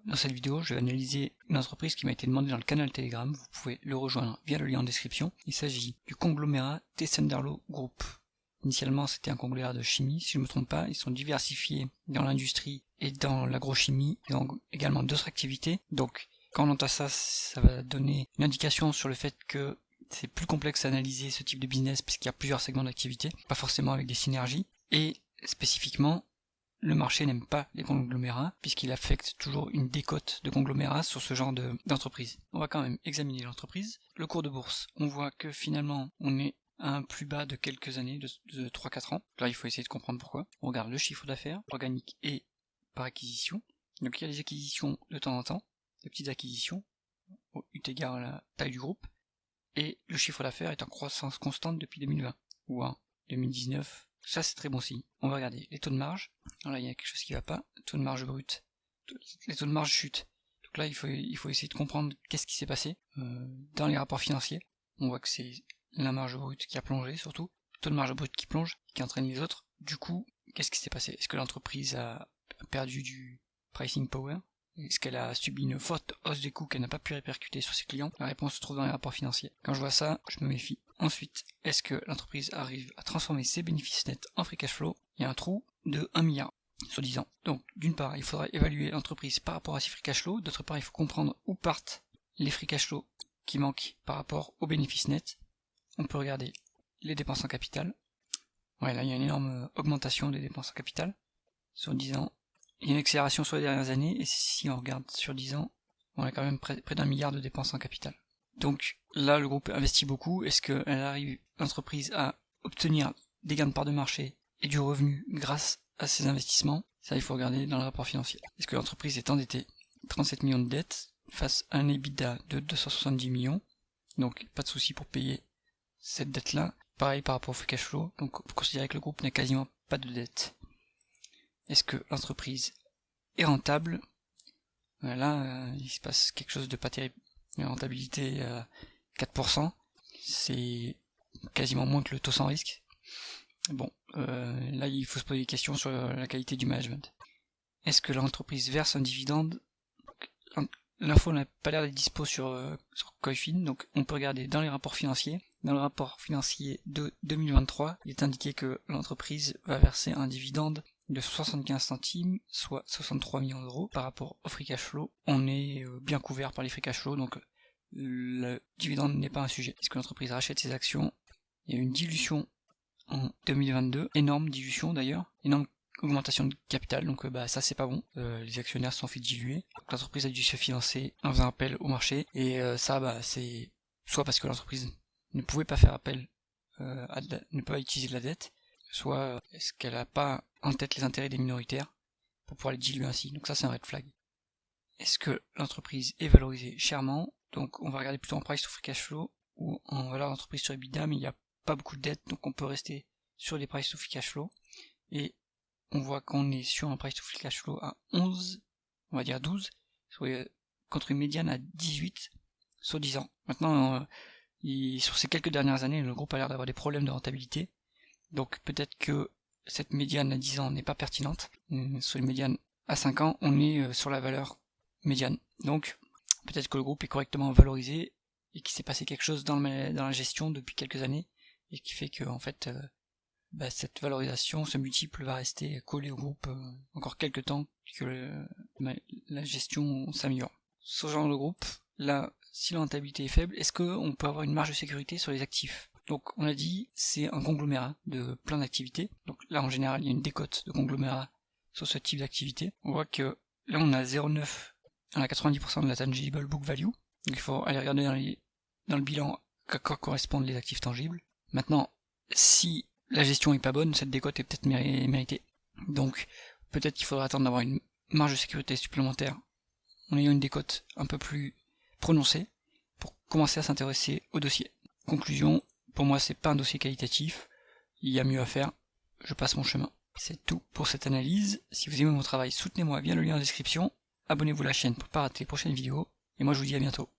Dans cette vidéo, je vais analyser une entreprise qui m'a été demandée dans le canal Telegram. Vous pouvez le rejoindre via le lien en description. Il s'agit du conglomérat Tessenderlo Group. Initialement, c'était un conglomérat de chimie, si je ne me trompe pas. Ils sont diversifiés dans l'industrie et dans l'agrochimie. Ils ont également d'autres activités. Donc, quand on entend ça, ça va donner une indication sur le fait que c'est plus complexe à analyser ce type de business puisqu'il y a plusieurs segments d'activité, pas forcément avec des synergies. Et spécifiquement, le marché n'aime pas les conglomérats, puisqu'il affecte toujours une décote de conglomérats sur ce genre d'entreprise. On va quand même examiner l'entreprise. Le cours de bourse, on voit que finalement, on est à un plus bas de quelques années, de 3-4 ans. Là, il faut essayer de comprendre pourquoi. On regarde le chiffre d'affaires, organique et par acquisition. Donc il y a des acquisitions de temps en temps, des petites acquisitions, eu égard à la taille du groupe. Et le chiffre d'affaires est en croissance constante depuis 2020, ou en 2019. Ça, c'est très bon signe. On va regarder les taux de marge. Alors là, il y a quelque chose qui va pas. Taux de marge brut. Les taux de marge chutent. Donc là, il faut essayer de comprendre qu'est-ce qui s'est passé. Dans les rapports financiers, on voit que c'est la marge brute qui a plongé, surtout. Le taux de marge brut qui plonge, qui entraîne les autres. Du coup, qu'est-ce qui s'est passé? Est-ce que l'entreprise a perdu du pricing power? Est-ce qu'elle a subi une forte hausse des coûts qu'elle n'a pas pu répercuter sur ses clients? La réponse se trouve dans les rapports financiers. Quand je vois ça, je me méfie. Ensuite, est-ce que l'entreprise arrive à transformer ses bénéfices nets en free cash flow? Il y a un trou de 1 milliard sur 10 ans. Donc, d'une part, il faudra évaluer l'entreprise par rapport à ses free cash flow. D'autre part, il faut comprendre où partent les free cash flow qui manquent par rapport aux bénéfices nets. On peut regarder les dépenses en capital. Ouais, là, il y a une énorme augmentation des dépenses en capital sur 10 ans. Il y a une accélération sur les dernières années, et si on regarde sur 10 ans, on a quand même près d'1 milliard de dépenses en capital. Donc là, le groupe investit beaucoup. Est-ce qu'elle arrive, l'entreprise, à obtenir des gains de part de marché et du revenu grâce à ces investissements? Ça, il faut regarder dans le rapport financier. Est-ce que l'entreprise est endettée? 37 millions de dettes face à un EBITDA de 270 millions. Donc pas de souci pour payer cette dette-là. Pareil par rapport au free cash flow. Donc on peut considérer que le groupe n'a quasiment pas de dette. Est-ce que l'entreprise est rentable? Là, il se passe quelque chose de pas terrible. La rentabilité à 4%, c'est quasiment moins que le taux sans risque. Bon, là il faut se poser des questions sur la qualité du management. Est-ce que l'entreprise verse un dividende? L'info n'a pas l'air d'être dispo sur Coifin, donc on peut regarder dans les rapports financiers. Dans le rapport financier de 2023, il est indiqué que l'entreprise va verser un dividende de 75 centimes, soit 63 millions d'euros. Par rapport au free cash flow, on est bien couvert par les free cash flow, donc le dividende n'est pas un sujet. Est-ce que l'entreprise rachète ses actions? Il y a eu une dilution en 2022, énorme dilution d'ailleurs, énorme augmentation de capital, donc ça c'est pas bon. Les actionnaires se sont fait diluer, donc l'entreprise a dû se financer en faisant appel au marché, et ça c'est soit parce que l'entreprise ne pouvait pas faire appel, ne peut pas utiliser de la dette, soit est-ce qu'elle n'a pas en tête les intérêts des minoritaires pour pouvoir les diluer ainsi. Donc ça c'est un red flag. Est-ce que l'entreprise est valorisée chèrement? Donc on va regarder plutôt en price to free cash flow ou en valeur d'entreprise sur EBITDA, mais il n'y a pas beaucoup de dettes, donc on peut rester sur les price to free cash flow. Et on voit qu'on est sur un price to free cash flow à 11, on va dire 12, contre une médiane à 18 sur 10 ans. Maintenant, sur ces quelques dernières années, le groupe a l'air d'avoir des problèmes de rentabilité. Donc peut-être que cette médiane à 10 ans n'est pas pertinente. Sur les médianes à 5 ans, on est sur la valeur médiane. Donc peut-être que le groupe est correctement valorisé et qu'il s'est passé quelque chose dans la gestion depuis quelques années et qui fait que en fait cette valorisation, ce multiple va rester collé au groupe encore quelques temps que la gestion s'améliore. Ce genre de groupe, là, si la rentabilité est faible, est-ce qu'on peut avoir une marge de sécurité sur les actifs? Donc on a dit, c'est un conglomérat de plein d'activités. Donc là en général il y a une décote de conglomérat sur ce type d'activité. On voit que là on a 0,9, on a 90% de la tangible book value. Donc il faut aller regarder dans le bilan à quoi correspondent les actifs tangibles. Maintenant, si la gestion est pas bonne, cette décote est peut-être méritée. Donc peut-être qu'il faudra attendre d'avoir une marge de sécurité supplémentaire en ayant une décote un peu plus prononcée pour commencer à s'intéresser au dossier. Conclusion, pour moi c'est pas un dossier qualitatif, il y a mieux à faire, je passe mon chemin. C'est tout pour cette analyse. Si vous aimez mon travail, soutenez-moi via le lien en description, abonnez-vous à la chaîne pour pas rater les prochaines vidéos, et moi je vous dis à bientôt.